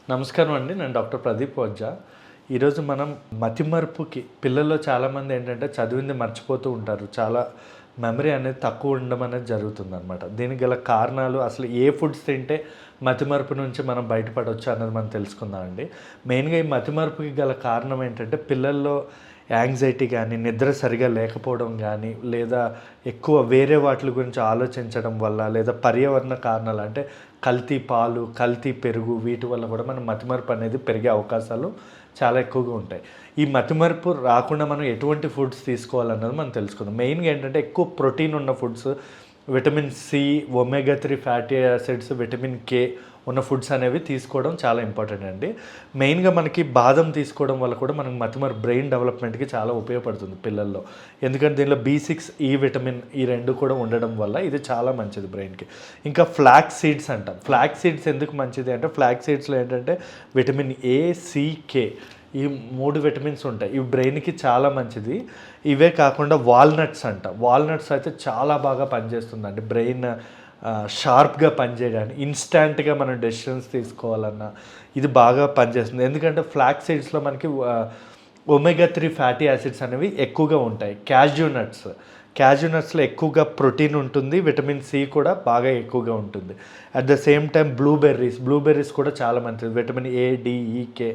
నమస్కారం అండి. నేను డాక్టర్ ప్రదీప్ ఓజా. ఈరోజు మనం మతిమరుపుకి పిల్లల్లో చాలామంది ఏంటంటే చదివింది మర్చిపోతూ ఉంటారు. చాలా మెమరీ అనేది తక్కువ ఉండడం అనేది జరుగుతుందనమాట. దీనికి గల కారణాలు, అసలు ఏ ఫుడ్స్ తింటే మతిమరుపు నుంచి మనం బయటపడవచ్చు అన్నది మనం తెలుసుకుందాం అండి. మెయిన్గా ఈ మతిమరుపుకి గల కారణం ఏంటంటే పిల్లల్లో యాంగ్జైటీ కానీ, నిద్ర సరిగా లేకపోవడం కానీ, లేదా ఎక్కువ వేరే వాటి గురించి ఆలోచించడం వల్ల, లేదా పర్యావరణ కారణాలు అంటే కల్తీ పాలు, కల్తీ పెరుగు, వీటి వల్ల కూడా మన మతిమరుపు అనేది పెరిగే అవకాశాలు చాలా ఎక్కువగా ఉంటాయి. ఈ మతిమరుపు రాకుండా మనం ఎటువంటి ఫుడ్స్ తీసుకోవాలన్నది మనం తెలుసుకుందాం. మెయిన్గా ఏంటంటే ఎక్కువ ప్రోటీన్ ఉన్న foods, vitamin C, omega 3 fatty acids, vitamin K ఉన్న ఫుడ్స్ అనేవి తీసుకోవడం చాలా ఇంపార్టెంట్ అండి. మెయిన్గా మనకి బాదం తీసుకోవడం వల్ల కూడా మనకి మతిమరుపు బ్రెయిన్ డెవలప్మెంట్కి చాలా ఉపయోగపడుతుంది పిల్లల్లో. ఎందుకంటే దీనిలో B6, ఈ విటమిన్, ఈ రెండు కూడా ఉండడం వల్ల ఇది చాలా మంచిది బ్రెయిన్కి. ఇంకా ఫ్లాక్స్ సీడ్స్ అంటాం. ఫ్లాక్స్ సీడ్స్ ఎందుకు మంచిది అంటే ఫ్లాక్స్ సీడ్స్లో ఏంటంటే విటమిన్ ఏ, సి, కే, ఈ 3 విటమిన్స్ ఉంటాయి. ఇవి బ్రెయిన్కి చాలా మంచిది. ఇవే కాకుండా వాల్నట్స్ అంట. వాల్నట్స్ అయితే చాలా బాగా పనిచేస్తుందండి బ్రెయిన్ షార్ప్గా పనిచేయడానికి. ఇన్స్టాంట్గా మనం డెసిషన్స్ తీసుకోవాలన్నా ఇది బాగా పనిచేస్తుంది. ఎందుకంటే ఫ్లాక్స్ సీడ్స్లో మనకి ఒమేగా 3 ఫ్యాటీ యాసిడ్స్ అనేవి ఎక్కువగా ఉంటాయి. క్యాష్యూ నట్స్లో ఎక్కువగా ప్రోటీన్ ఉంటుంది, విటమిన్ సి కూడా బాగా ఎక్కువగా ఉంటుంది. At the same time blueberries కూడా చాలా మంచిది. విటమిన్ ఏ, డి, ఈ, కే,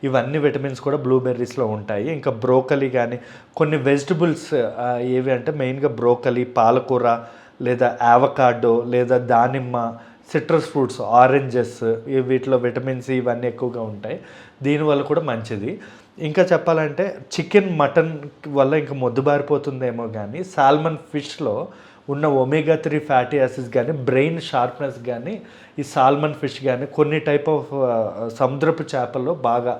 ఇవన్నీ విటమిన్స్ కూడా బ్లూబెర్రీస్లో ఉంటాయి. ఇంకా బ్రోకలీ కానీ, కొన్ని వెజిటబుల్స్ ఏవి అంటే మెయిన్గా బ్రోకలీ, పాలకూర, లేదా యావకాడో, లేదా దానిమ్మ, సిట్రస్ ఫ్రూట్స్, ఆరెంజెస్, వీటిలో విటమిన్ సి ఇవన్నీ ఎక్కువగా ఉంటాయి. దీనివల్ల కూడా మంచిది. ఇంకా చెప్పాలంటే చికెన్, మటన్ వల్ల ఇంకా మొద్దుబారిపోతుందేమో కానీ సాల్మన్ ఫిష్లో ఉన్న ఒమేగా 3 ఫ్యాటీ యాసిడ్స్ కానీ, బ్రెయిన్ షార్ప్నెస్ కానీ, ఈ సాల్మన్ ఫిష్ కానీ, కొన్ని టైప్ ఆఫ్ సముద్రపు చేపల్లో బాగా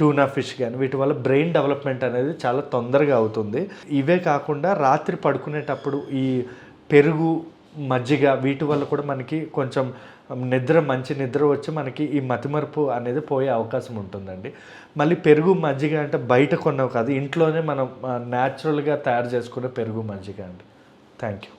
ట్యూనా ఫిష్ కానీ, వీటి వల్ల బ్రెయిన్ డెవలప్మెంట్ అనేది చాలా తొందరగా అవుతుంది. ఇవే కాకుండా రాత్రి పడుకునేటప్పుడు ఈ పెరుగు, మజ్జిగ, వీటి వల్ల కూడా మనకి కొంచెం మంచి నిద్ర వచ్చి మనకి ఈ మతిమరుపు అనేది పోయే అవకాశం ఉంటుందండి. మళ్ళీ పెరుగు, మజ్జిగ అంటే బయట కొన్నవి కాదు, ఇంట్లోనే మనం న్యాచురల్గా తయారు చేసుకునే పెరుగు, మజ్జిగ అండి. Thank you.